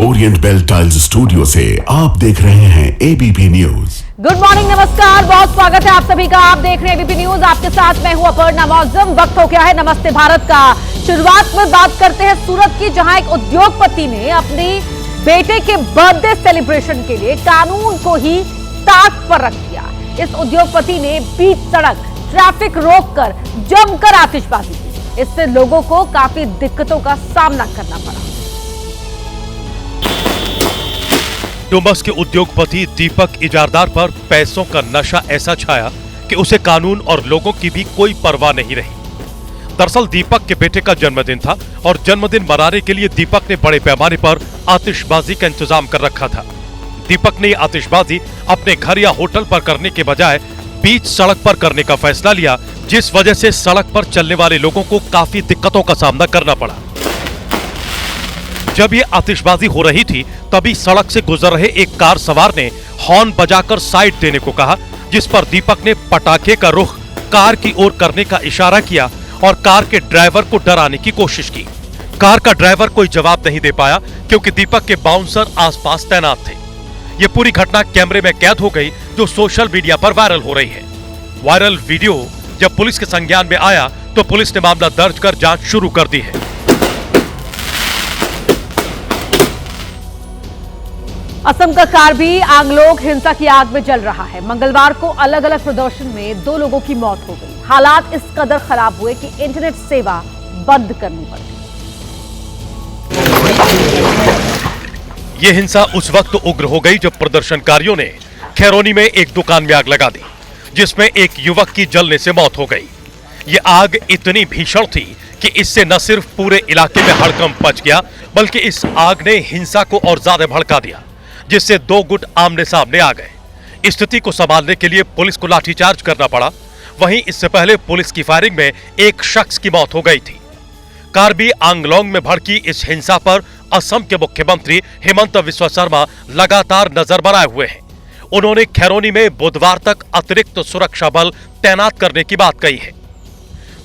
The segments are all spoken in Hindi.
ओरिएंट बेल टाइल्स स्टूडियो से आप देख रहे हैं एबीपी न्यूज। गुड मॉर्निंग, नमस्कार, बहुत स्वागत है आप सभी का। आप देख रहे हैं एबीपी न्यूज। आपके साथ मैं हूं अपर्णा मौजम। वक्त हो गया है नमस्ते भारत का। शुरुआत में बात करते हैं सूरत की, जहां एक उद्योगपति ने अपनी बेटे के बर्थडे सेलिब्रेशन के लिए कानून को ही ताक पर रख दिया। इस उद्योगपति ने बीच सड़क ट्रैफिक रोककर जमकर आतिशबाजी की। इससे लोगों को काफी दिक्कतों का सामना करना पड़ा। डुमस के उद्योगपति दीपक इजारदार पर पैसों का नशा ऐसा छाया कि उसे कानून और लोगों की भी कोई परवाह नहीं रही। दरअसल दीपक के बेटे का जन्मदिन था और जन्मदिन मनाने के लिए दीपक ने बड़े पैमाने पर आतिशबाजी का इंतजाम कर रखा था। दीपक ने आतिशबाजी अपने घर या होटल पर करने के बजाय बीच सड़क पर करने का फैसला लिया, जिस वजह से सड़क पर चलने वाले लोगों को काफी दिक्कतों का सामना करना पड़ा। जब ये आतिशबाजी हो रही थी तभी सड़क से गुजर रहे एक कार सवार ने हॉर्न बजाकर साइड देने को कहा, जिस पर दीपक ने पटाखे का रुख कार की ओर करने का इशारा किया और कार के ड्राइवर को डराने की कोशिश की। कार का ड्राइवर कोई जवाब नहीं दे पाया क्योंकि दीपक के बाउंसर आसपास तैनात थे। ये पूरी घटना कैमरे में कैद हो गई, जो सोशल मीडिया पर वायरल हो रही है। वायरल वीडियो जब पुलिस के संज्ञान में आया तो पुलिस ने मामला दर्ज कर जांच शुरू कर दी है। असम का कारबी आंगलोग हिंसा की आग में जल रहा है। मंगलवार को अलग अलग प्रदर्शन में 2 लोगों की मौत हो गई। हालात इस कदर खराब हुए कि इंटरनेट सेवा बंद करनी पड़ी। यह हिंसा उस वक्त उग्र हो गई जब प्रदर्शनकारियों ने खैरोनी में एक दुकान में आग लगा दी, जिसमें एक युवक की जलने से मौत हो गई। यह आग इतनी भीषण थी कि इससे न सिर्फ पूरे इलाके में हड़कंप मच गया, बल्कि इस आग ने हिंसा को और ज्यादा भड़का दिया, जिससे 2 गुट आमने सामने आ गए। स्थिति को संभालने के लिए पुलिस को लाठीचार्ज करना पड़ा। वहीं इससे पहले पुलिस की फायरिंग में एक शख्स की मौत हो गई थी। कार्बी आंगलोंग में भड़की इस हिंसा पर असम के मुख्यमंत्री हेमंत बिस्वा शर्मा लगातार नजर बनाए हुए हैं। उन्होंने खैरोनी में बुधवार तक अतिरिक्त सुरक्षा बल तैनात करने की बात कही है।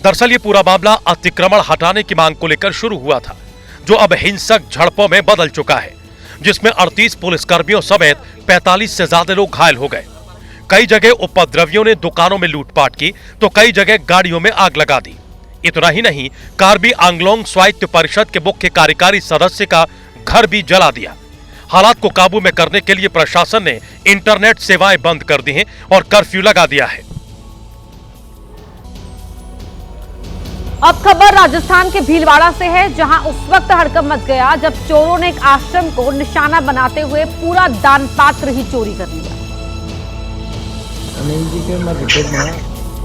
दरअसल ये पूरा मामला अतिक्रमण हटाने की मांग को लेकर शुरू हुआ था, जो अब हिंसक झड़पों में बदल चुका है, जिसमें 38 पुलिसकर्मियों समेत 45 से ज्यादा लोग घायल हो गए। कई जगह उपद्रवियों ने दुकानों में लूटपाट की तो कई जगह गाड़ियों में आग लगा दी। इतना ही नहीं, कार्बी आंगलोंग स्वायत्त परिषद के मुख्य कार्यकारी सदस्य का घर भी जला दिया। हालात को काबू में करने के लिए प्रशासन ने इंटरनेट सेवाएं बंद कर दी हैं और कर्फ्यू लगा दिया है। अब खबर राजस्थान के भीलवाड़ा से है, जहां उस वक्त हड़कंप मच गया जब चोरों ने एक आश्रम को निशाना बनाते हुए पूरा दान पात्र ही चोरी कर लिया।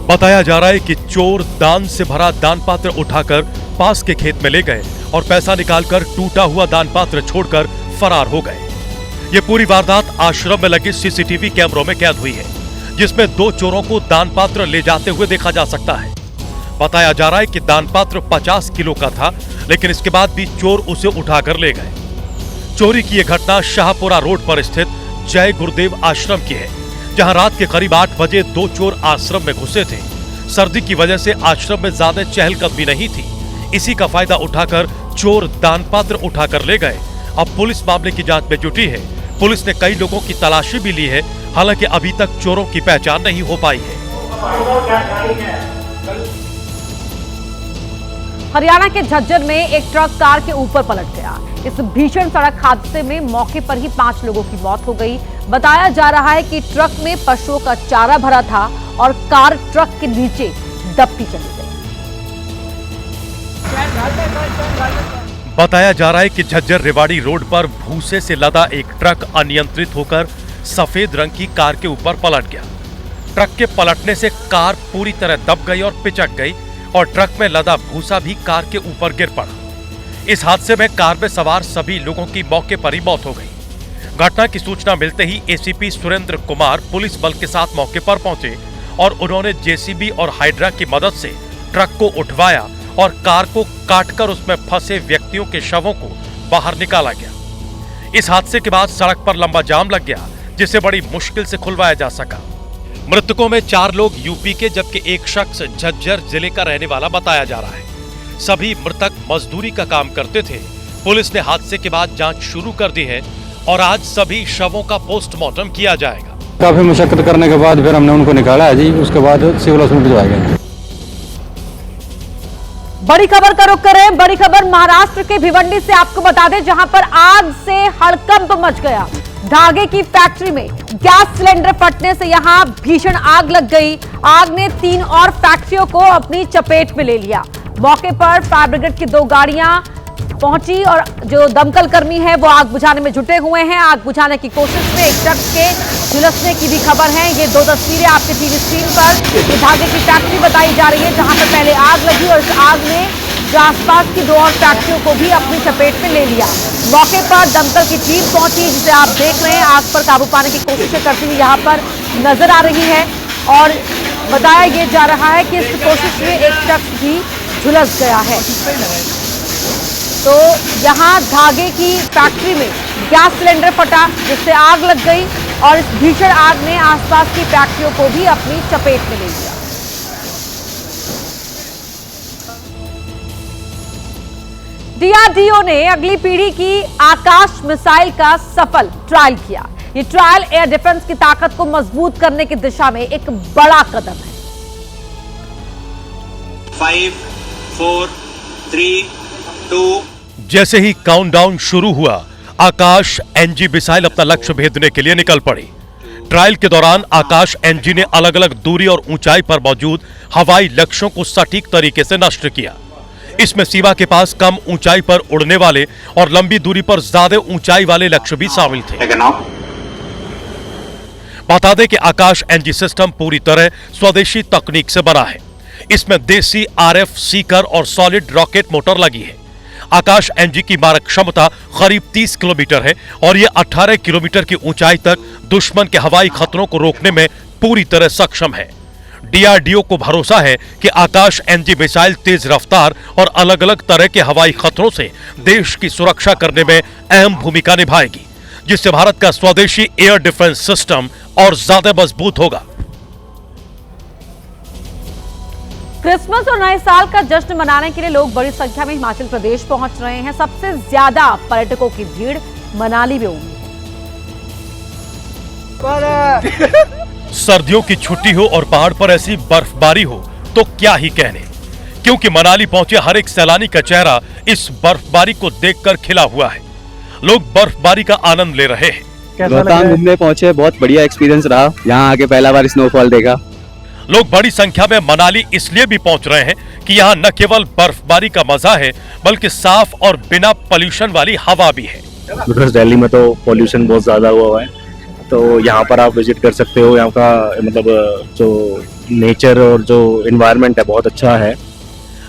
बताया जा रहा है कि चोर दान से भरा दान पात्र उठाकर पास के खेत में ले गए और पैसा निकालकर टूटा हुआ दान पात्र छोड़कर फरार हो गए। ये पूरी वारदात आश्रम में लगे सीसीटीवी कैमरों में कैद हुई है, जिसमें 2 चोरों को दान पात्र ले जाते हुए देखा जा सकता है। बताया जा रहा है कि दान पात्र 50 किलो का था, लेकिन इसके बाद भी चोर उसे उठाकर ले गए। चोरी की यह घटना शाहपुरा रोड पर स्थित जय गुरुदेव आश्रम की है, जहां रात के करीब 8 बजे 2 चोर आश्रम में घुसे थे। सर्दी की वजह से आश्रम में ज्यादा चहलकदमी नहीं थी। इसी का फायदा उठाकर चोर दान पात्र उठाकर ले गए। अब पुलिस मामले की जांच में जुटी है। पुलिस ने कई लोगों की तलाशी भी ली है, हालांकि अभी तक चोरों की पहचान नहीं हो पाई है। हरियाणा के झज्जर में एक ट्रक कार के ऊपर पलट गया। इस भीषण सड़क हादसे में मौके पर ही 5 लोगों की मौत हो गई। बताया जा रहा है कि ट्रक में पशुओं का चारा भरा था और कार ट्रक के नीचे दबती चली गई। बताया जा रहा है कि झज्जर रेवाड़ी रोड पर भूसे से लदा एक ट्रक अनियंत्रित होकर सफेद रंग की कार के ऊपर पलट गया। ट्रक के पलटने से कार पूरी तरह दब गई और पिचक गई और ट्रक में लदा भूसा भी कार के ऊपर गिर पड़ा। इस हादसे में कार में सवार सभी लोगों की मौके पर ही मौत हो गई। घटना की सूचना मिलते ही एसीपी सुरेंद्र कुमार पुलिस बल के साथ मौके पर पहुंचे और उन्होंने जेसीबी और हाइड्रा की मदद से ट्रक को उठवाया और कार को काटकर उसमें फंसे व्यक्तियों के शवों को बाहर निकाला गया। इस हादसे के बाद सड़क पर लंबा जाम लग गया, जिसे बड़ी मुश्किल से खुलवाया जा सका। मृतकों में 4 लोग यूपी के, जबकि एक शख्स झज्जर जिले का रहने वाला बताया जा रहा है। सभी मृतक मजदूरी का काम करते थे पुलिस ने हादसे के बाद जांच शुरू कर दी है और आज सभी शवों का पोस्टमार्टम किया जाएगा। काफी मशक्कत करने के बाद फिर हमने उनको निकाला है जी, उसके बाद सिविल हॉस्पिटल भिजवाया गया। बड़ी खबर का रुख करें। बड़ी खबर महाराष्ट्र के भिवंडी से आपको बता दें, जहां पर आग से हड़कंप मच गया। धागे की फैक्ट्री में गैस सिलेंडर फटने से यहां भीषण आग लग गई। आग ने 3 और फैक्ट्रियों को अपनी चपेट में ले लिया। मौके पर फायर ब्रिगेड की 2 गाड़ियां पहुंची और जो दमकल कर्मी है वो आग बुझाने में जुटे हुए हैं। आग बुझाने की कोशिश में एक शख्स के झुलसने की भी खबर है। ये 2 तस्वीरें आपके टीवी स्क्रीन पर। ये धागे की फैक्ट्री बताई जा रही है, जहां पर पहले आग लगी और इस आग ने जो आसपास की 2 और फैक्ट्रियों को भी अपनी चपेट में ले लिया। मौके पर दमकल की टीम पहुंची, जिसे आप देख रहे हैं आग पर काबू पाने की कोशिशें करती हुई यहाँ पर नजर आ रही है। और बताया ये जा रहा है कि इस कोशिश में एक शख्स भी झुलस गया है। तो यहाँ धागे की फैक्ट्री में गैस सिलेंडर फटा, जिससे आग लग गई और इस भीषण आग ने आसपास की फैक्ट्रियों को भी अपनी चपेट में ले लिया। डीआरडीओ ने अगली पीढ़ी की आकाश मिसाइल का सफल ट्रायल किया। ये ट्रायल एयर डिफेंस की ताकत को मजबूत करने की दिशा में एक बड़ा कदम है। 5, 4, 3, 2 जैसे ही काउंटडाउन शुरू हुआ, आकाश एनजी मिसाइल अपना लक्ष्य भेदने के लिए निकल पड़ी। ट्रायल के दौरान आकाश एनजी ने अलग अलग दूरी और ऊंचाई पर मौजूद हवाई लक्ष्यों को सटीक तरीके से नष्ट किया। इसमें सीमा के पास कम ऊंचाई पर उड़ने वाले और लंबी दूरी पर ज्यादा ऊंचाई वाले लक्ष्य भी शामिल थे। बता दें कि आकाश एनजी सिस्टम पूरी तरह स्वदेशी तकनीक से बना है। इसमें देसी आरएफ सीकर और सॉलिड रॉकेट मोटर लगी है। आकाश एनजी की मारक क्षमता करीब 30 किलोमीटर है और यह 18 किलोमीटर की ऊंचाई तक दुश्मन के हवाई खतरों को रोकने में पूरी तरह सक्षम है। डीआरडीओ को भरोसा है कि आकाश एनजी मिसाइल तेज रफ्तार और अलग अलग तरह के हवाई खतरों से देश की सुरक्षा करने में अहम भूमिका निभाएगी, जिससे भारत का स्वदेशी एयर डिफेंस सिस्टम और ज्यादा मजबूत होगा। क्रिसमस और नए साल का जश्न मनाने के लिए लोग बड़ी संख्या में हिमाचल प्रदेश पहुंच रहे हैं। सबसे ज्यादा पर्यटकों की भीड़ मनाली में उमड़ी है। सर्दियों की छुट्टी हो और पहाड़ पर ऐसी बर्फबारी हो तो क्या ही कहने, क्योंकि मनाली पहुंचे हर एक सैलानी का चेहरा इस बर्फबारी को देखकर खिला हुआ है। लोग बर्फबारी का आनंद ले रहे हैं। रोहतांग घूमने पहुंचे, बहुत बढ़िया एक्सपीरियंस रहा। यहाँ आके पहला बार स्नोफॉल देखा। लोग बड़ी संख्या में मनाली इसलिए भी पहुंच रहे हैं कि यहाँ न केवल बर्फबारी का मजा है, बल्कि साफ और बिना पोल्यूशन वाली हवा भी है। बिकॉज दिल्ली में तो पोल्यूशन बहुत ज्यादा हुआ है, तो यहाँ पर आप विजिट कर सकते हो। यहाँ का मतलब जो नेचर और जो एनवायरनमेंट है बहुत अच्छा है।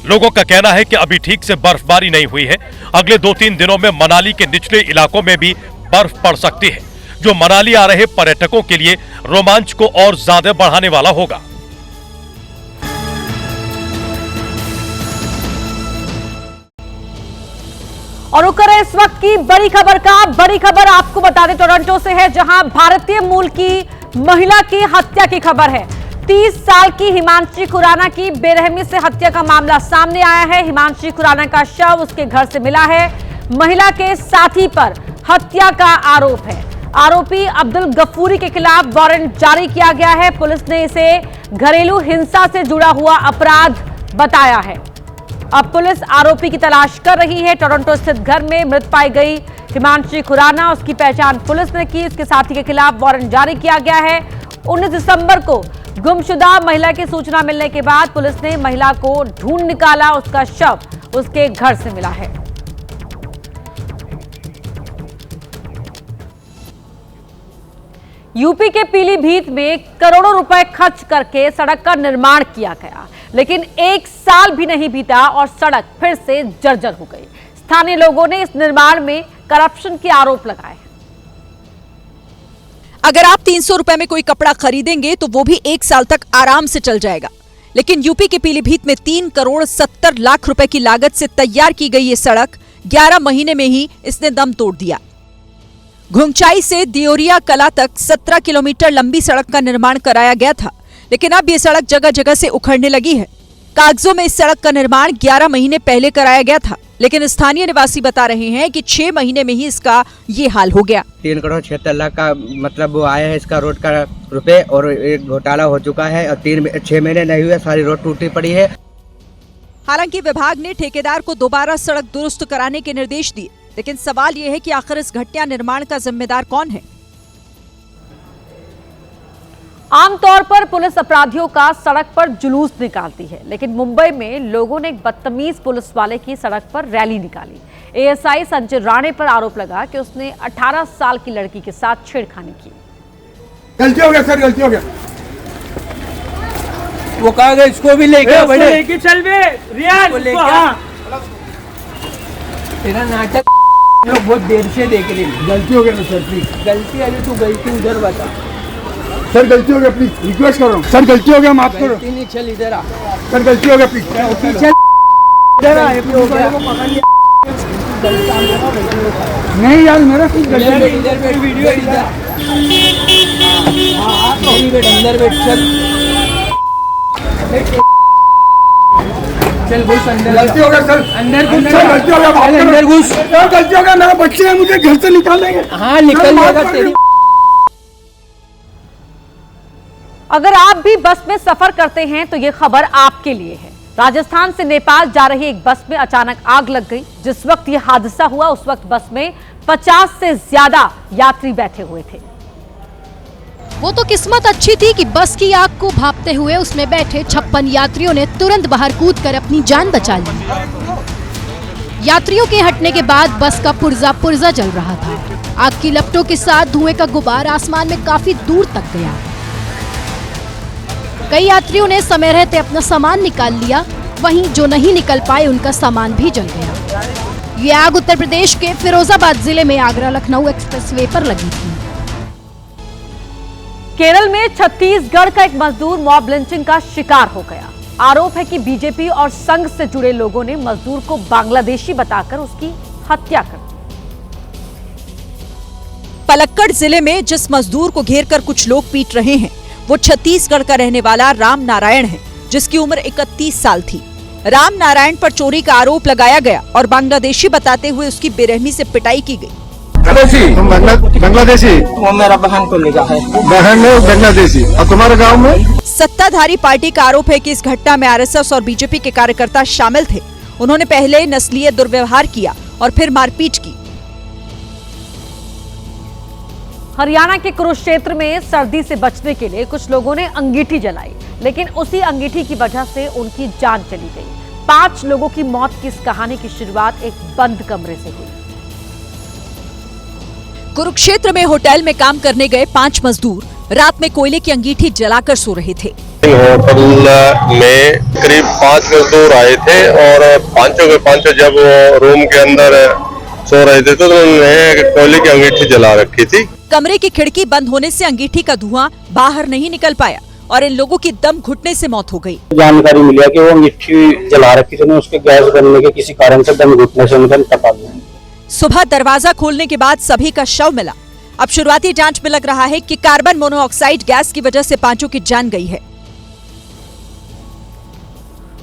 लोगों का कहना है कि अभी ठीक से बर्फबारी नहीं हुई है। अगले 2-3 दिनों में मनाली के निचले इलाकों में भी बर्फ पड़ सकती है, जो मनाली आ रहे पर्यटकों के लिए रोमांच को और ज्यादा बढ़ाने वाला होगा। और रुक करें इस वक्त की बड़ी खबर का। बड़ी खबर आपको बता दें टोरंटो से है, जहां भारतीय मूल की महिला की हत्या की खबर है। 30 साल की हिमांशी खुराना की बेरहमी से हत्या का मामला सामने आया है। हिमांशी खुराना का शव उसके घर से मिला है। महिला के साथी पर हत्या का आरोप है। आरोपी अब्दुल गफूरी के खिलाफ वारंट जारी किया गया है। पुलिस ने इसे घरेलू हिंसा से जुड़ा हुआ अपराध बताया है। अब पुलिस आरोपी की तलाश कर रही है। टोरंटो स्थित घर में मृत पाई गई हिमांशी खुराना, उसकी पहचान पुलिस ने की। उसके साथी के खिलाफ वारंट जारी किया गया है। 19 दिसंबर को गुमशुदा महिला की सूचना मिलने के बाद पुलिस ने महिला को ढूंढ निकाला। उसका शव उसके घर से मिला है। यूपी के पीलीभीत में करोड़ों रुपए खर्च करके सड़क का निर्माण किया गया, लेकिन 1 साल भी नहीं बीता और सड़क फिर से जर्जर हो गई। स्थानीय लोगों ने इस निर्माण में करप्शन के आरोप लगाए। अगर आप 300 रुपए में कोई कपड़ा खरीदेंगे तो वो भी 1 साल तक आराम से चल जाएगा, लेकिन यूपी के पीलीभीत में 3 करोड़ 70 लाख रुपए की लागत से तैयार की गई ये सड़क 11 महीने में ही इसने दम तोड़ दिया। घुंगचाई से दियोरिया कला तक 17 किलोमीटर लंबी सड़क का निर्माण कराया गया था, लेकिन अब ये सड़क जगह जगह से उखड़ने लगी है। कागजों में इस सड़क का निर्माण 11 महीने पहले कराया गया था, लेकिन स्थानीय निवासी बता रहे हैं कि 6 महीने में ही इसका ये हाल हो गया। 3,76,00,000 का मतलब वो आया है इसका रोड का रुपए, और एक घोटाला हो चुका है और 6 महीने नहीं हुए, सारी रोड टूटी पड़ी है। हालांकि विभाग ने ठेकेदार को दोबारा सड़क दुरुस्त कराने के निर्देश दिए, लेकिन सवाल ये है कि आखिर इस घटिया निर्माण का जिम्मेदार कौन है। आमतौर पर पुलिस अपराधियों का सड़क पर जुलूस निकालती है, लेकिन मुंबई में लोगों ने एक बदतमीज पुलिस वाले की सड़क पर रैली निकाली। एएसआई संजय राणे पर आरोप लगा कि उसने 18 साल की लड़की के साथ छेड़खानी की। गलती हो गया सर, गलती हो गया। वो कहा गया इसको भी लेके चल बे रियाज तेरा नाटक लोग बहुत देर से देख रहे हैं। गलती हो गया ना सर, प्लीज। गलती अरे तू गलती उधर बता। सर गलती हो गया, प्लीज रिक्वेस्ट कर रहा हूँ। सर गलती हो गया, माफ करो। नहीं चल इधर आ। सर गलती हो गया, प्लीज। चल इधर आ। नहीं यार मेरा कुछ गलती नहीं। इधर बैठ, वीडियो इधर। अंदर बैठ चल। चल घुस अंदर। गलती हो गया सर, अंदर घुस। सर गलती हो गया, माफ करो। अंदर घुस। सर गलती हो गया, मेरे बच्चे हैं, मुझे घर से निकाल देंगे। हाँ निकल जाएगा तेरी। अगर आप भी बस में सफर करते हैं तो ये खबर आपके लिए है। राजस्थान से नेपाल जा रही एक बस में अचानक आग लग गई। जिस वक्त ये हादसा हुआ उस वक्त बस में 50 से ज्यादा यात्री बैठे हुए थे। वो तो किस्मत अच्छी थी कि बस की आग को भांपते हुए उसमें बैठे 56 यात्रियों ने तुरंत बाहर कूदकर अपनी जान बचा ली। यात्रियों के हटने के बाद बस का पुर्जा पुर्जा जल रहा था। आग की लपटों के साथ धुएं का गुबार आसमान में काफी दूर तक गया। कई यात्रियों ने समय रहते अपना सामान निकाल लिया, वहीं जो नहीं निकल पाए उनका सामान भी जल गया। ये आग उत्तर प्रदेश के फिरोजाबाद जिले में आगरा लखनऊ एक्सप्रेसवे पर लगी थी। केरल में छत्तीसगढ़ का एक मजदूर मॉब लिंचिंग का शिकार हो गया। आरोप है कि बीजेपी और संघ से जुड़े लोगों ने मजदूर को बांग्लादेशी बताकर उसकी हत्या कर दी। पलक्कड़ जिले में जिस मजदूर को घेरकर कुछ लोग पीट रहे हैं वो छत्तीसगढ़ का रहने वाला राम नारायण है, जिसकी उम्र 31 साल थी। राम नारायण पर चोरी का आरोप लगाया गया और बांग्लादेशी बताते हुए उसकी बेरहमी से पिटाई की गई। बांग्लादेशी? वो मेरा बहन को लिखा है। बहन में बांग्लादेशी। और तुम्हारे गांव में? सत्ताधारी पार्टी का आरोप है कि इस घटना में आरएसएस और बीजेपी के कार्यकर्ता शामिल थे। उन्होंने पहले नस्लीय दुर्व्यवहार किया और फिर मारपीट की। हरियाणा के कुरुक्षेत्र में सर्दी से बचने के लिए कुछ लोगों ने अंगीठी जलाई, लेकिन उसी अंगीठी की वजह से उनकी जान चली गई। 5 लोगों की मौत की इस कहानी की शुरुआत एक बंद कमरे से हुई। कुरुक्षेत्र में होटल में काम करने गए 5 मजदूर रात में कोयले की अंगीठी जलाकर सो रहे थे। होटल में करीब 5 मजदूर आए थे और पांचों के पांचों जब वो रूम के अंदर सो रहे थे तो उन्होंने कोयले की अंगीठी जला रखी थी। कमरे की खिड़की बंद होने से अंगीठी का धुआं बाहर नहीं निकल पाया और इन लोगों की दम घुटने से मौत हो गई। जानकारी मिली कि वो अंगीठी जला रखी थी, उसके गैस बनने के किसी कारण से दम घुटने से उनका इंतकाल हुआ। सुबह दरवाजा खोलने के बाद सभी का शव मिला। अब शुरुआती जांच में लग रहा है कि कार्बन मोनोऑक्साइड गैस की वजह से 5 की जान गई है।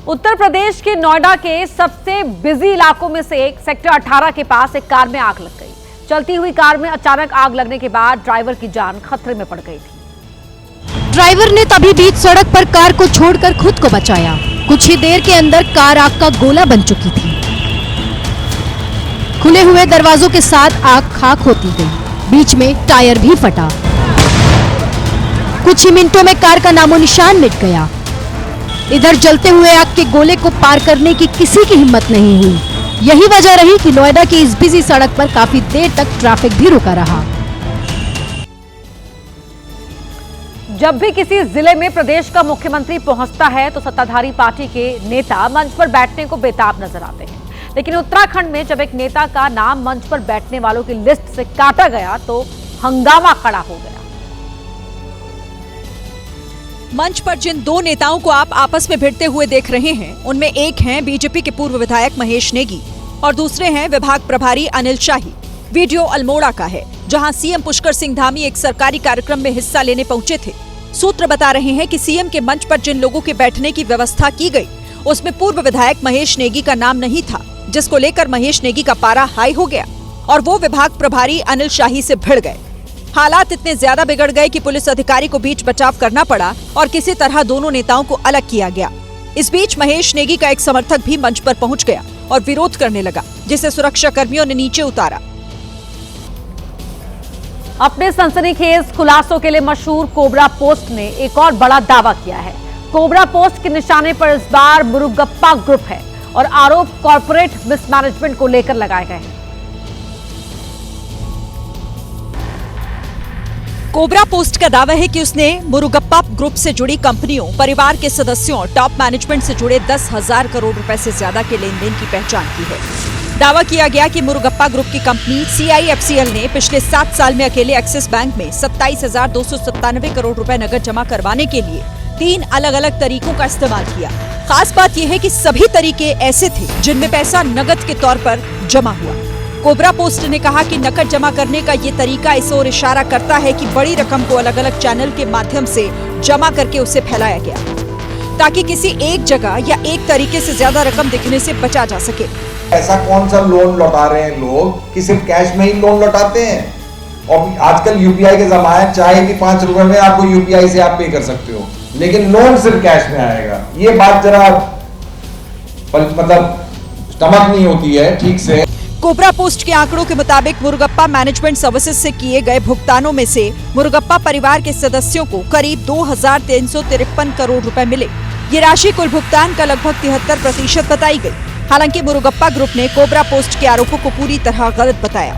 उत्तर प्रदेश के नोएडा के सबसे बिजी इलाकों में से एक सेक्टर 18 के पास एक कार में आग लग गई। चलती हुई कार में अचानक आग लगने के बाद ड्राइवर की जान खतरे में पड़ गई थी। ड्राइवर ने तभी बीच सड़क पर कार को छोड़कर खुद को बचाया। कुछ ही देर के अंदर कार आग का गोला बन चुकी थी। खुले हुए दरवाजों के साथ आग खाक होती गई, बीच में टायर भी फटा। कुछ ही मिनटों में कार का नामो निशान मिट गया। इधर जलते हुए आग के गोले को पार करने की किसी की हिम्मत नहीं हुई। यही वजह रही कि नोएडा की इस बिजी सड़क पर काफी देर तक ट्रैफिक भी रुका रहा। जब भी किसी जिले में प्रदेश का मुख्यमंत्री पहुंचता है तो सत्ताधारी पार्टी के नेता मंच पर बैठने को बेताब नजर आते हैं, लेकिन उत्तराखंड में जब एक नेता का नाम मंच पर बैठने वालों की लिस्ट से काटा गया तो हंगामा खड़ा हो गया। मंच पर जिन 2 नेताओं को आप आपस में भिड़ते हुए देख रहे हैं उनमें एक हैं बीजेपी के पूर्व विधायक महेश नेगी और दूसरे हैं विभाग प्रभारी अनिल शाही। वीडियो अल्मोड़ा का है, जहां सीएम पुष्कर सिंह धामी एक सरकारी कार्यक्रम में हिस्सा लेने पहुंचे थे। सूत्र बता रहे हैं कि सीएम के मंच पर जिन लोगों के बैठने की व्यवस्था की गई उसमें पूर्व विधायक महेश नेगी का नाम नहीं था, जिसको लेकर महेश नेगी का पारा हाई हो गया और वो विभाग प्रभारी अनिल शाही से भिड़ गए। हालात इतने ज्यादा बिगड़ गए कि पुलिस अधिकारी को बीच बचाव करना पड़ा और किसी तरह दोनों नेताओं को अलग किया गया। इस बीच महेश नेगी का एक समर्थक भी मंच पर पहुंच गया और विरोध करने लगा, जिसे सुरक्षा कर्मियों ने नीचे उतारा। अपने सनसनीखेज खुलासों के लिए मशहूर कोबरा पोस्ट ने एक और बड़ा दावा किया है। कोबरा पोस्ट के निशाने पर इस बार मुरुगप्पा ग्रुप है और आरोप कॉर्पोरेट मिसमैनेजमेंट को लेकर लगाए गए हैं। कोबरा पोस्ट का दावा है कि उसने मुरुगप्पा ग्रुप से जुड़ी कंपनियों, परिवार के सदस्यों, टॉप मैनेजमेंट से जुड़े 10,000 करोड़ रुपए से ज्यादा के लेन देन की पहचान की है। दावा किया गया कि मुरुगप्पा ग्रुप की कंपनी CIFCL ने पिछले 7 साल में अकेले एक्सिस बैंक में 27,297 करोड़ रुपए नकद जमा करवाने के लिए 3 अलग अलग तरीकों का इस्तेमाल किया। खास बात यह है कि सभी तरीके ऐसे थे जिनमें पैसा नकद के तौर पर जमा हुआ। कोबरा पोस्ट ने कहा कि नकद जमा करने का ये तरीका इस ओर इशारा करता है कि बड़ी रकम को अलग अलग चैनल के माध्यम से जमा करके उसे फैलाया गया, ताकि किसी एक जगह या एक तरीके से ज्यादा रकम दिखने से बचा जा सके। ऐसा कौन सा लोन लौटा रहे हैं लोग कि सिर्फ कैश में ही लोन लौटाते हैं। और आजकल UPI के जमाने, चाहे भी 5 रुपए में आपको UPI से आप पे कर सकते हो, लेकिन लोन सिर्फ कैश में आएगा। ये बात जरा मतलब स्टमक नहीं होती है ठीक से। कोबरा पोस्ट के आंकड़ों के मुताबिक मुरुगप्पा मैनेजमेंट सर्विसेज से किए गए भुगतानों में से मुरुगप्पा परिवार के सदस्यों को करीब 2,353 करोड़ रुपए मिले। ये राशि कुल भुगतान का लगभग 73% बताई गई। हालांकि मुरुगप्पा ग्रुप ने कोबरा पोस्ट के आरोपों को पूरी तरह गलत बताया।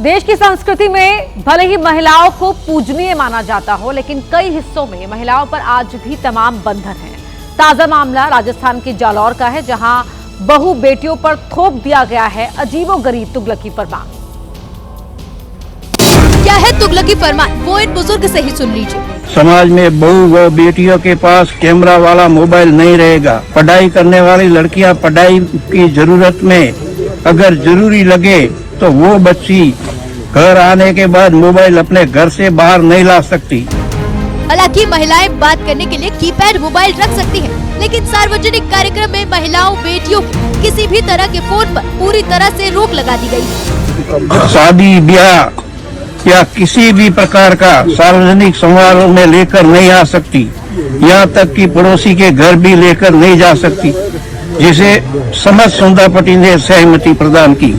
देश की संस्कृति में भले ही महिलाओं को पूजनीय माना जाता हो, लेकिन कई हिस्सों में महिलाओं पर आज भी तमाम बंधन हैं। ताजा मामला राजस्थान के जालौर का है, जहां बहू बेटियों पर थोप दिया गया है अजीबोगरीब तुगलकी फरमान। क्या है तुगलकी फरमान, वो इन बुजुर्ग से ही सुन लीजिए। समाज में बहू व बेटियों के पास कैमरा वाला मोबाइल नहीं रहेगा। पढ़ाई करने वाली लड़कियां पढ़ाई की जरूरत में अगर जरूरी लगे तो वो बच्ची घर आने के बाद मोबाइल अपने घर से बाहर नहीं ला सकती। हालांकि महिलाएं बात करने के लिए कीपैड मोबाइल रख सकती हैं, लेकिन सार्वजनिक कार्यक्रम में महिलाओं बेटियों की किसी भी तरह के फोन पर पूरी तरह से रोक लगा दी गई। शादी ब्याह या किसी भी प्रकार का सार्वजनिक समारोह में लेकर नहीं आ सकती। यहाँ तक कि पड़ोसी के घर भी लेकर नहीं जा सकती, जिसे समझ सुंदरपति ने सहमति प्रदान की।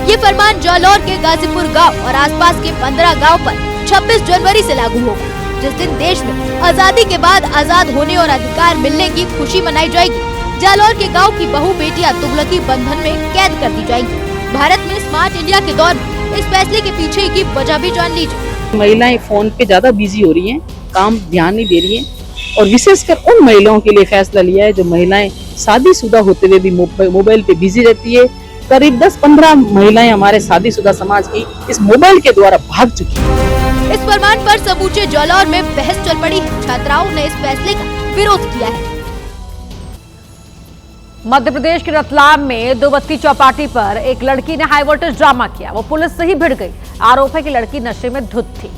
ये फरमान जालौर के गाजीपुर गांव और आसपास के 15 गांव पर 26 जनवरी से लागू होगा, जिस दिन देश में आजादी के बाद आजाद होने और अधिकार मिलने की खुशी मनाई जाएगी। जालौर के गांव की बहू बेटियां तुगलकी बंधन में कैद कर दी जाएंगी। भारत में स्मार्ट इंडिया के दौर में इस फैसले के पीछे की वजह भी जान लीजिए। महिलाएं फोन पे ज्यादा बिजी हो रही हैं, काम ध्यान नहीं दे रही हैं, और विशेषकर उन महिलाओं के लिए फैसला लिया है जो महिलाएं शादीशुदा होते हुए भी मोबाइल पे बिजी रहती है। करीब 10-15 महिलाएं हमारे शादीशुदा समाज की इस मोबाइल के द्वारा भाग चुकी है। इस फरमान पर समूचे जालौर में बहस चल पड़ी है। छात्राओं ने इस फैसले का विरोध किया है। मध्य प्रदेश के रतलाम में 2 बत्ती चौपाटी पर एक लड़की ने हाई वोल्टेज ड्रामा किया। वो पुलिस से ही भिड़ गई। आरोप है कि लड़की नशे में धुत थी।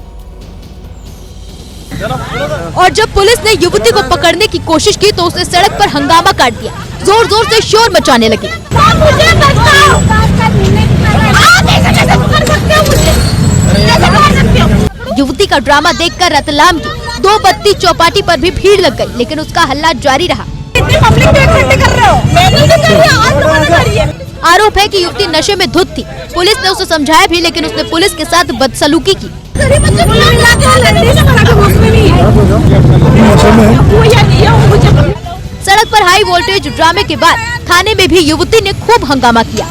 और जब पुलिस ने युवती को पकड़ने की कोशिश की तो उसने सड़क पर हंगामा काट दिया, जोर जोर से शोर मचाने लगी। युवती का ड्रामा देखकर रतलाम की 2 बत्ती चौपाटी पर भी भीड़ लग गई, लेकिन उसका हल्ला जारी रहा। आरोप है कि युवती नशे में धुत थी। पुलिस ने उसे समझाया भी, लेकिन उसने पुलिस के साथ बदसलूकी की। सड़क पर हाई वोल्टेज ड्रामे के बाद थाने में भी युवती ने खूब हंगामा किया।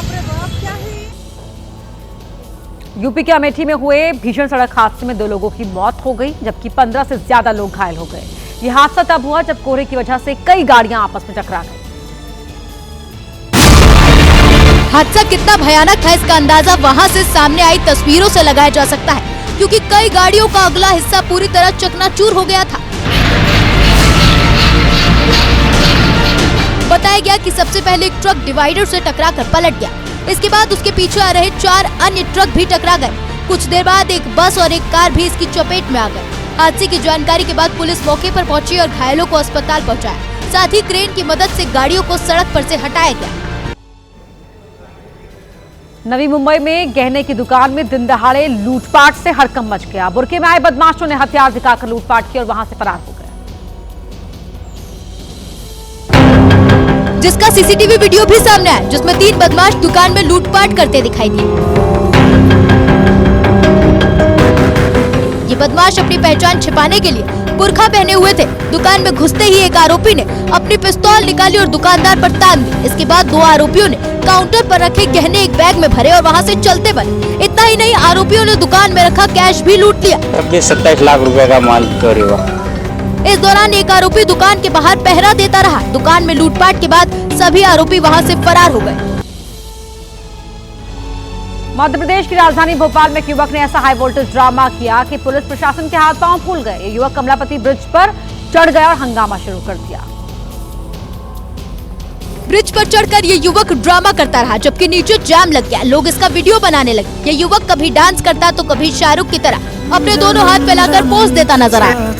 यूपी के अमेठी में हुए भीषण सड़क हादसे में 2 लोगों की मौत हो गई, जबकि 15 से ज्यादा लोग घायल हो गए। यह हादसा तब हुआ जब कोहरे की वजह से कई गाड़ियां आपस में टकरा गई। हादसा कितना भयानक है इसका अंदाजा वहां से सामने आई तस्वीरों से लगाया जा सकता है, क्योंकि कई गाड़ियों का अगला हिस्सा पूरी तरह चकनाचूर हो गया था। बताया गया कि सबसे पहले एक ट्रक डिवाइडर से टकराकर पलट गया। इसके बाद उसके पीछे आ रहे 4 अन्य ट्रक भी टकरा गए। कुछ देर बाद एक बस और एक कार भी इसकी चपेट में आ गए। हादसे की जानकारी के बाद पुलिस मौके पर पहुंची और घायलों को अस्पताल पहुंचाया। साथ ही क्रेन की मदद से गाड़ियों को सड़क पर से हटाया गया। नवी मुंबई में गहने की दुकान में दिन दहाड़े लूटपाट से हड़कंप मच गया। बुरके में आए बदमाशों ने हथियार दिखाकर लूटपाट की और वहां से फरार हो गए, जिसका सीसीटीवी वीडियो भी सामने आया, जिसमें 3 बदमाश दुकान में लूटपाट करते दिखाई दिए। ये बदमाश अपनी पहचान छिपाने के लिए बुर्खा पहने हुए थे। दुकान में घुसते ही एक आरोपी ने अपनी पिस्तौल निकाली और दुकानदार पर तान दी। इसके बाद 2 आरोपियों ने काउंटर पर रखे गहने एक बैग में भरे और वहां से चलते बने। इतना ही नहीं, आरोपियों ने दुकान में रखा कैश भी लूट लिया। 27 लाख रुपए का माल चोरी हुआ। इस दौरान एक आरोपी दुकान के बाहर पहरा देता रहा। दुकान में लूटपाट के बाद सभी आरोपी वहां से फरार हो गए। मध्य प्रदेश की राजधानी भोपाल में एक युवक ने ऐसा हाई वोल्टेज ड्रामा किया कि पुलिस प्रशासन के हाथ पांव फूल गए। ये युवक कमलापति ब्रिज पर चढ़ गया और हंगामा शुरू कर दिया। ब्रिज पर चढ़कर ये युवक ड्रामा करता रहा, जबकि नीचे जाम लग गया। लोग इसका वीडियो बनाने लगे। ये युवक कभी डांस करता तो कभी शाहरुख की तरह अपने दोनों हाथ फैलाकर पोज देता नजर आया।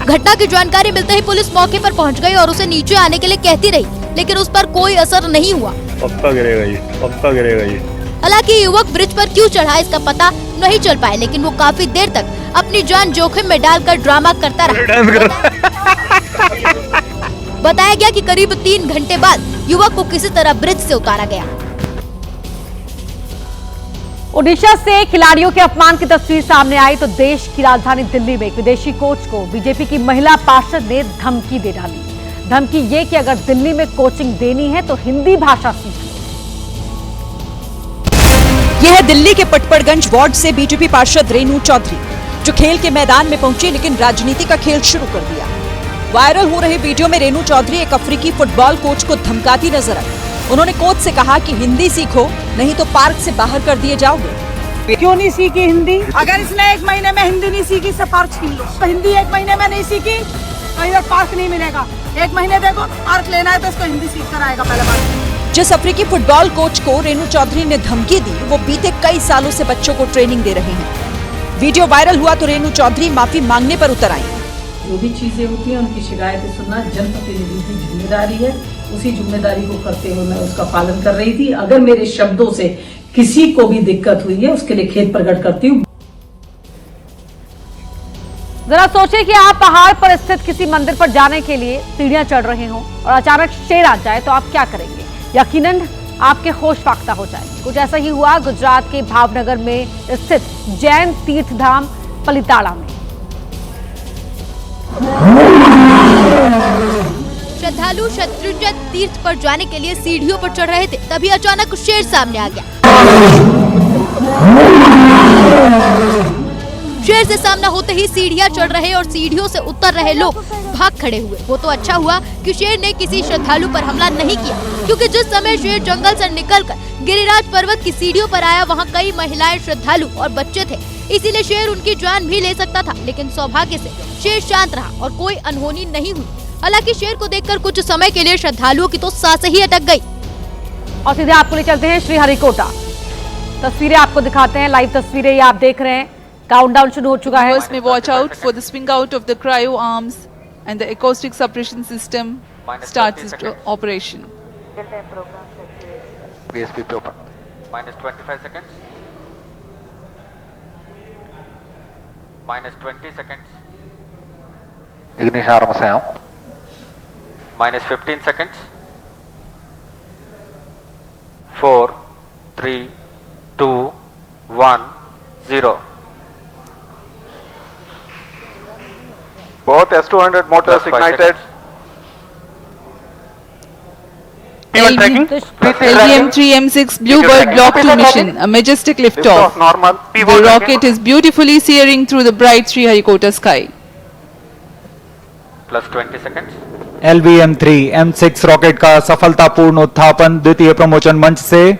घटना की जानकारी मिलते ही पुलिस मौके पर पहुंच गई और उसे नीचे आने के लिए कहती रही, लेकिन उस पर कोई असर नहीं हुआ। पक्का गिरेगा ये, पक्का गिरेगा ये। हालांकि युवक ब्रिज पर क्यों चढ़ा इसका पता नहीं चल पाया, लेकिन वो काफी देर तक अपनी जान जोखिम में डालकर ड्रामा करता रहा। बताया गया कि करीब 3 घंटे बाद युवक को किसी तरह ब्रिज से उतारा गया। ओडिशा से खिलाड़ियों के अपमान की तस्वीर सामने आई तो देश की राजधानी दिल्ली में एक विदेशी कोच को बीजेपी की महिला पार्षद ने धमकी दे डाली। धमकी ये कि अगर दिल्ली में कोचिंग देनी है तो हिंदी भाषा सीख लो। यह है दिल्ली के पटपड़गंज वार्ड से बीजेपी पार्षद रेणु चौधरी, जो खेल के मैदान में पहुंची लेकिन राजनीति का खेल शुरू कर दिया। वायरल हो रहे वीडियो में रेणु चौधरी एक अफ्रीकी फुटबॉल कोच को धमकाती नजर आई। उन्होंने कोच से कहा कि हिंदी सीखो, नहीं तो पार्क से बाहर कर दिए जाओगे। क्यों नहीं सीखी हिंदी? अगर इसने 1 महीने में हिंदी नहीं सीखी, से पार्क छीन लो। तो हिंदी 1 महीने में नहीं सीखी तो इधर पार्क नहीं मिलेगा। 1 महीने देखो, पार्क लेना है तो इसको हिंदी सीख कर आएगा पहले बार। जिस अफ्रीकी फुटबॉल कोच को रेणु चौधरी ने धमकी दी, वो बीते कई सालों से बच्चों को ट्रेनिंग दे रहे हैं। वीडियो वायरल हुआ तो रेणु चौधरी माफी मांगने पर उतर आई। जो भी चीजें होती हैं उनकी शिकायतें सुनना जनप्रतिनिधि की जिम्मेदारी है। उसी जिम्मेदारी को करते हुए मैं उसका पालन कर रही थी। अगर मेरे शब्दों से किसी को भी दिक्कत हुई है उसके लिए खेद प्रकट करती हूँ। जरा सोचिए कि आप पहाड़ पर स्थित किसी मंदिर पर जाने के लिए सीढ़ियां चढ़ रहे हो और अचानक शेर आ जाए तो आप क्या करेंगे? यकीनन आपके होश फाख्ता हो जाएंगे। कुछ ऐसा ही हुआ गुजरात के भावनगर में स्थित जैन तीर्थधाम पलिताड़ा में। श्रद्धालु शत्रुंजय तीर्थ पर जाने के लिए सीढ़ियों पर चढ़ रहे थे, तभी अचानक शेर सामने आ गया। शेर से सामना होते ही सीढ़ियां चढ़ रहे और सीढ़ियों से उतर रहे लोग भाग खड़े हुए। वो तो अच्छा हुआ कि शेर ने किसी श्रद्धालु पर हमला नहीं किया, क्योंकि जिस समय शेर जंगल से निकलकर गिरिराज पर्वत की सीढ़ियों पर आया, वहाँ कई महिलाएं, श्रद्धालु और बच्चे थे। इसीलिए शेर उनकी जान भी ले सकता था, लेकिन सौभाग्य से शेर शांत रहा और कोई अनहोनी नहीं हुई। हालांकि शेर को देखकर कुछ समय के लिए श्रद्धालुओं की तो सांसें ही अटक गई। और सीधे आपको ले चलते हैं श्रीहरिकोटा। तस्वीरें आपको दिखाते हैं, लाइव तस्वीरें ये आप देख रहे हैं। काउंटडाउन शुरू हो चुका है। May watch out for the swing out of the cryo arms and the acoustic suppression system starts its operation. PSP पे open. Minus 25 seconds. Minus 20 seconds. Ignition arms हैं हम. Minus 15 seconds. 4, 3, 2, 1, 0. Both S200 motors ignited. LVM-3M6 Bluebird Block 2 mission, a majestic liftoff. The rocket is beautifully searing through the bright Sriharikota sky. Plus 20 seconds. LVM-3M6 rocket का सफलतापूर्ण उत्थापन द्वितीय प्रमोचन मंच से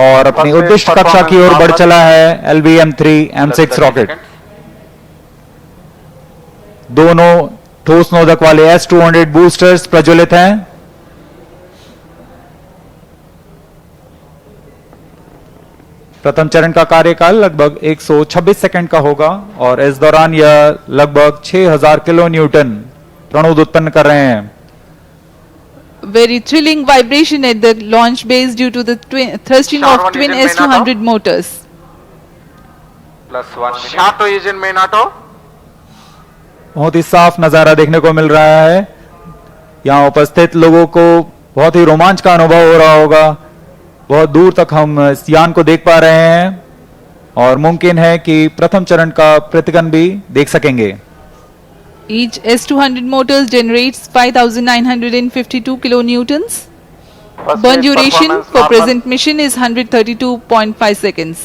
और अपनी उद्दिष्ट कक्षा की ओर बढ़ चला है। LVM-3M6 रॉकेट दोनों ठोस नोदक वाले S200 बूस्टर्स प्रज्वलित हैं। प्रथम चरण का कार्यकाल लगभग 126 सेकंड का होगा और इस दौरान यह लगभग 6000 किलो न्यूटन प्रणोद उत्पन्न कर रहे हैं। Very thrilling vibration at the launch base due to the thrusting of twin S200 motors. Plus 1 minute. Shato is in main auto. बहुत ही साफ नजारा देखने को मिल रहा है। यहाँ उपस्थित लोगों को बहुत ही रोमांच का अनुभव हो रहा होगा। बहुत दूर तक हम इस यान को देख पा रहे हैं और मुमकिन है कि प्रथम चरण का प्रतिगन भी देख सकेंगे। Each S200 motors generates 5,952 kilonewtons. Burn duration for present mission is 132.5 seconds.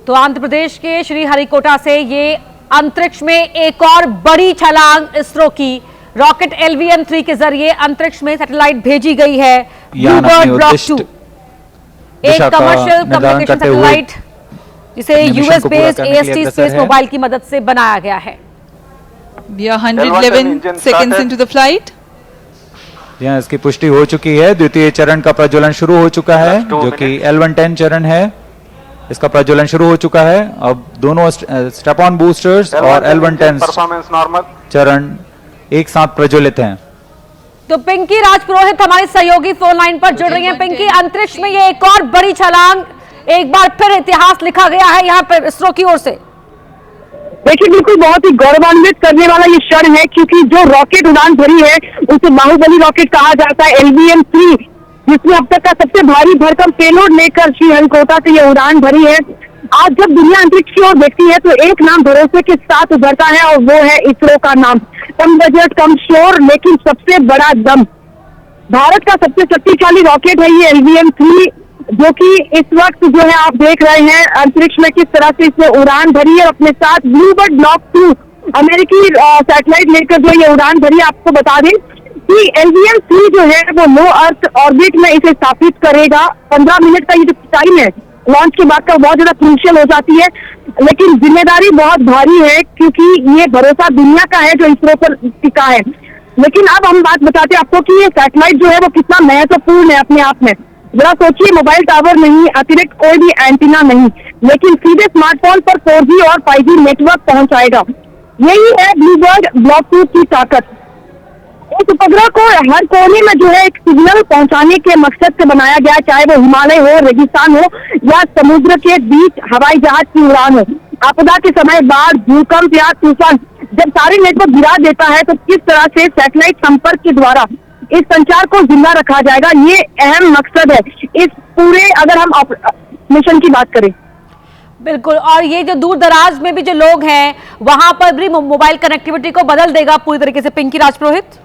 तो आंध्र प्रदेश के श्रीहरिकोटा से ये अंतरिक्ष में एक और बड़ी छलांग इसरो की रॉकेट LVM-3 के जरिए अंतरिक्ष में सैटेलाइट भेजी गई है ब्लूबर्ड ब्लॉक 2, एक कमर्शियल कम्युनिकेशन सैटेलाइट जिसे US based AST space mobile की मदद से बनाया गया है। We are 111 seconds into the flight. यहाँ इसकी पुष्टि हो चुकी है। द्वितीय चरण का प्रज्वलन शुरू हो चुका है जो कि L110 चरण है। इसका प्रज्वलन शुरू हो चुका है। अब दोनों स्टेप ऑन बूस्टर्स और L110 चरण एक साथ प्रज्वलित हैं। तो पिंकी राजपुरोहित हमारे सहयोगी फोन लाइन पर जुड़ रही हैं। पिंकी, अंतरिक्ष में ये एक और बड़ी छलांग, एक बार फिर इतिहास लिखा गया है यहाँ पर इसरो की ओर से। देखिए, बिल्कुल बहुत ही गौरवान्वित करने वाला ये क्षण है, क्योंकि जो रॉकेट उड़ान भरी है उसे बाहुबली रॉकेट कहा जाता है। LVM-3 जिसमें अब तक का सबसे भारी भरकम पेलोड लेकर श्रीहरिकोटा से ये उड़ान भरी है। आज जब दुनिया अंतरिक्ष की ओर देखती है तो एक नाम भरोसे के साथ उभरता है और वो है इसरो का नाम। कम बजट, कम शोर, लेकिन सबसे बड़ा दम। भारत का सबसे शक्तिशाली रॉकेट है ये LVM-3, जो कि इस वक्त जो है आप देख रहे हैं अंतरिक्ष में किस तरह से इसने उड़ान भरी है। अपने साथ ब्लूबर्ड ब्लॉक 2 अमेरिकी सैटेलाइट लेकर जो ये उड़ान भरी है। आपको बता दें कि LVM-3 जो है वो लो अर्थ ऑर्बिट में इसे स्थापित करेगा। 15 मिनट का ये जो टाइम है लॉन्च के बाद का बहुत ज्यादा क्रूशियल हो जाती है, लेकिन जिम्मेदारी बहुत भारी है क्योंकि ये भरोसा दुनिया का है जो इसरो पर टिका है। लेकिन अब हम बात बताते हैं आपको कि ये सैटेलाइट जो है वो कितना महत्वपूर्ण है अपने आप में। जरा सोचिए, मोबाइल टावर नहीं, अतिरिक्त कोई भी एंटीना नहीं, लेकिन सीधे स्मार्टफोन पर 4G और 5G नेटवर्क पहुंचाएगा। यही है ब्लूबर्ड ब्लॉक 2 की ताकत। इस उपग्रह को हर कोने में जो है एक सिग्नल पहुंचाने के मकसद से बनाया गया, चाहे वो हिमालय हो, रेगिस्तान हो या समुद्र के बीच हवाई जहाज की उड़ान हो। आपदा के समय बाढ़, भूकंप या तूफान जब सारे नेटवर्क गिरा देता है तो किस तरह से सैटेलाइट संपर्क के द्वारा इस संचार को जिंदा रखा जाएगा, ये अहम मकसद है इस पूरे, अगर हम मिशन की बात करें। बिल्कुल, और ये जो दूर दराज में भी जो लोग हैं वहां पर भी मोबाइल कनेक्टिविटी को बदल देगा पूरी तरीके से। पिंकी राजपुरोहित,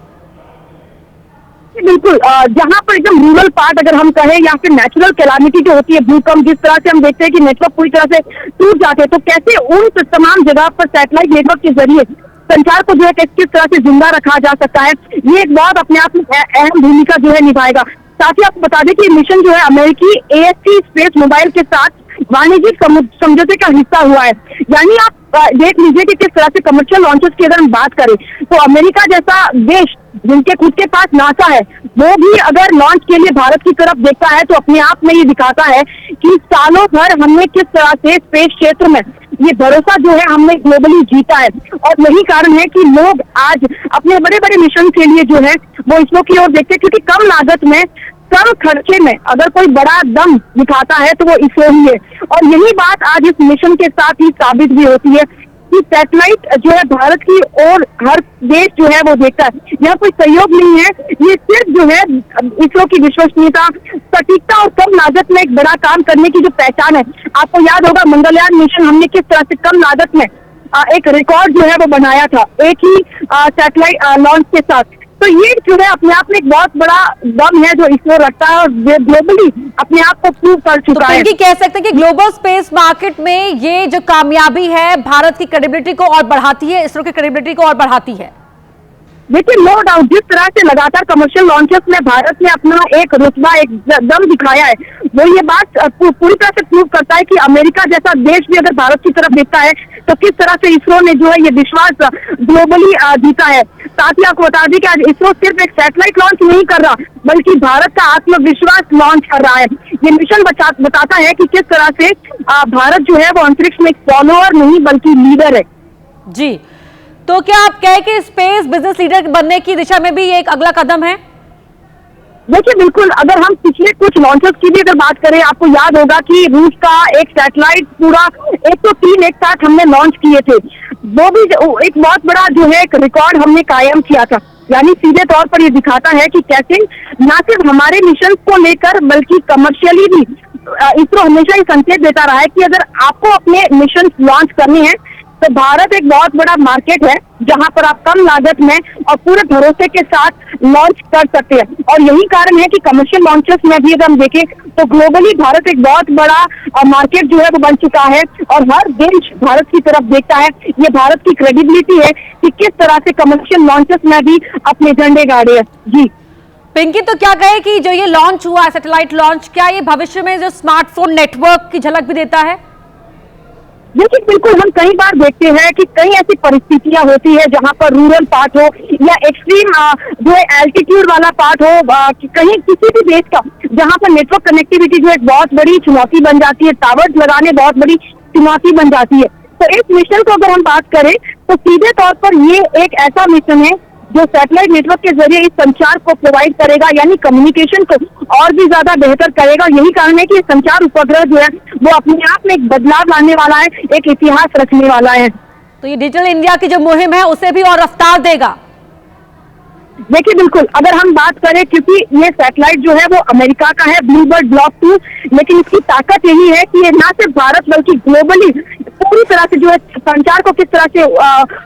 बिल्कुल, जहां पर एकदम रूरल पार्ट अगर हम कहें या फिर नेचुरल कैलामिटी जो होती है, भूकंप, जिस तरह से हम देखते हैं कि नेटवर्क पूरी तरह से टूट जाते हैं, तो कैसे उन तमाम जगह पर सैटेलाइट नेटवर्क के जरिए संचार को जो है किस तरह से जिंदा रखा जा सकता है, ये एक बहुत अपने आप में अहम भूमिका जो है निभाएगा। साथ ही आपको बता दें कि मिशन जो है अमेरिकी AST स्पेस मोबाइल के साथ वाणिज्यिक समझौते का हिस्सा हुआ है। यानी आप देख लीजिए कि किस तरह से कमर्शियल लॉन्चेस की अगर हम बात करें तो अमेरिका जैसा देश जिनके खुद के पास नासा है, वो भी अगर लॉन्च के लिए भारत की तरफ देखता है तो अपने आप में ये दिखाता है कि सालों भर हमने किस तरह से स्पेस क्षेत्र में ये भरोसा जो है हमने ग्लोबली जीता है। और यही कारण है कि लोग आज अपने बड़े बड़े मिशन के लिए जो है वो इसरो की ओर देखते हैं, क्योंकि कम लागत में, कम खर्चे में अगर कोई बड़ा दम दिखाता है तो वो इसरो ही है। और यही बात आज इस मिशन के साथ ही साबित भी होती है कि सैटेलाइट जो है भारत की और हर देश जो है वो देखता है। यहाँ कोई सहयोग नहीं है, ये सिर्फ जो है इसरो की विश्वसनीयता, सटीकता और कम लागत में एक बड़ा काम करने की जो पहचान है। आपको याद होगा मंगलयान मिशन हमने किस तरह से कम लागत में एक रिकॉर्ड जो है वो बनाया था एक ही सैटेलाइट लॉन्च के साथ। तो ये जो है अपने आप में एक बहुत बड़ा दम है जो इसरो रखता है और ग्लोबली अपने आप को प्रूव कर चुका है। कह सकते हैं कि ग्लोबल स्पेस मार्केट में ये जो कामयाबी है भारत की क्रेडिबिलिटी को और बढ़ाती है, इसरो की क्रेडिबिलिटी को और बढ़ाती है। देखिए, नो डाउट जिस तरह से लगातार कमर्शियल लॉन्चेस में भारत ने अपना एक रुतबा एक दम दिखाया है, वो ये बात पूरी तरह से प्रूव करता है कि अमेरिका जैसा देश भी अगर भारत की तरफ देखता है तो किस तरह से इसरो ने जो है ये विश्वास ग्लोबली जीता है। साथ ही आपको बता दें कि आज इसरो सिर्फ एक सैटेलाइट लॉन्च नहीं कर रहा, बल्कि भारत का आत्मविश्वास लॉन्च कर रहा है। ये मिशन बताता है कि किस तरह से भारत जो है वो अंतरिक्ष में एक फॉलोअर नहीं बल्कि लीडर है। जी, तो क्या आप कहें कि स्पेस बिजनेस लीडर बनने की दिशा में भी ये एक अगला कदम है? देखिए, बिल्कुल, अगर हम पिछले कुछ लॉन्चेस की भी अगर बात करें, आपको याद होगा कि रूस का एक सैटेलाइट पूरा 103 एक साथ हमने लॉन्च किए थे। वो भी एक बहुत बड़ा जो है एक रिकॉर्ड हमने कायम किया था। यानी सीधे तौर पर ये दिखाता है कि कैसे न सिर्फ हमारे मिशन को लेकर बल्कि कमर्शियली भी इसरो हमेशा ये संकेत देता रहा है कि अगर आपको अपने मिशन लॉन्च करने हैं तो भारत एक बहुत बड़ा मार्केट है जहां पर आप कम लागत में और पूरे भरोसे के साथ लॉन्च कर सकते हैं। और यही कारण है कि कमर्शियल लॉन्चेस में भी अगर हम देखें तो ग्लोबली भारत एक बहुत बड़ा मार्केट जो है वो बन चुका है और हर देश भारत की तरफ देखता है। ये भारत की क्रेडिबिलिटी है कि किस तरह से कमर्शियल लॉन्चेस में भी अपने झंडे गाड़े हैं। जी पिंकी, तो क्या कहे कि जो ये लॉन्च हुआ सैटेलाइट लॉन्च, क्या ये भविष्य में जो स्मार्टफोन नेटवर्क की झलक भी देता है? देखिए, बिल्कुल, हम कई बार देखते हैं कि कई ऐसी परिस्थितियां होती है जहां पर रूरल पार्ट हो या एक्सट्रीम जो है एल्टीट्यूड वाला पार्ट हो, कहीं किसी भी देश का जहां पर नेटवर्क कनेक्टिविटी जो एक बहुत बड़ी चुनौती बन जाती है, टावर्स लगाने बहुत बड़ी चुनौती बन जाती है। तो इस मिशन को अगर हम बात करें तो सीधे तौर पर ये एक ऐसा मिशन है जो सैटेलाइट नेटवर्क के जरिए इस संचार को प्रोवाइड करेगा, यानी कम्युनिकेशन को और भी ज्यादा बेहतर करेगा। यही कारण है कि ये संचार उपग्रह जो है वो अपने आप में एक बदलाव लाने वाला है, एक इतिहास रचने वाला है। तो ये डिजिटल इंडिया की जो मुहिम है उसे भी और रफ्तार देगा। देखिए, बिल्कुल, अगर हम बात करें, क्योंकि ये सैटेलाइट जो है वो अमेरिका का है, ब्लूबर्ड ब्लॉक 2, लेकिन इसकी ताकत यही है कि ये ना सिर्फ भारत बल्कि ग्लोबली पूरी तरह से जो है संचार को किस तरह से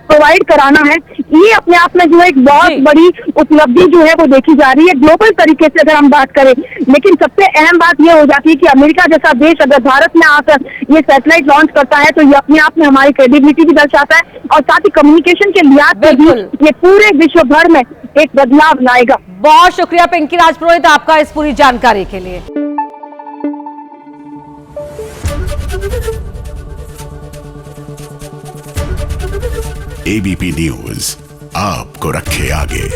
प्रोवाइड कराना है, ये अपने आप में जो है एक बहुत बड़ी उपलब्धि जो है वो देखी जा रही है ग्लोबल तरीके से अगर हम बात करें। लेकिन सबसे अहम बात ये हो जाती है कि अमेरिका जैसा देश अगर भारत में आकर ये सैटेलाइट लॉन्च करता है तो ये अपने आप में हमारी क्रेडिबिलिटी भी दर्शाता है और साथ ही कम्युनिकेशन के लिहाज से भी ये पूरे विश्व भर में एक बदलाव लाएगा। बहुत शुक्रिया पिंकी राजपुरोहित आपका इस पूरी जानकारी के लिए। एबीपी न्यूज आपको रखे आगे।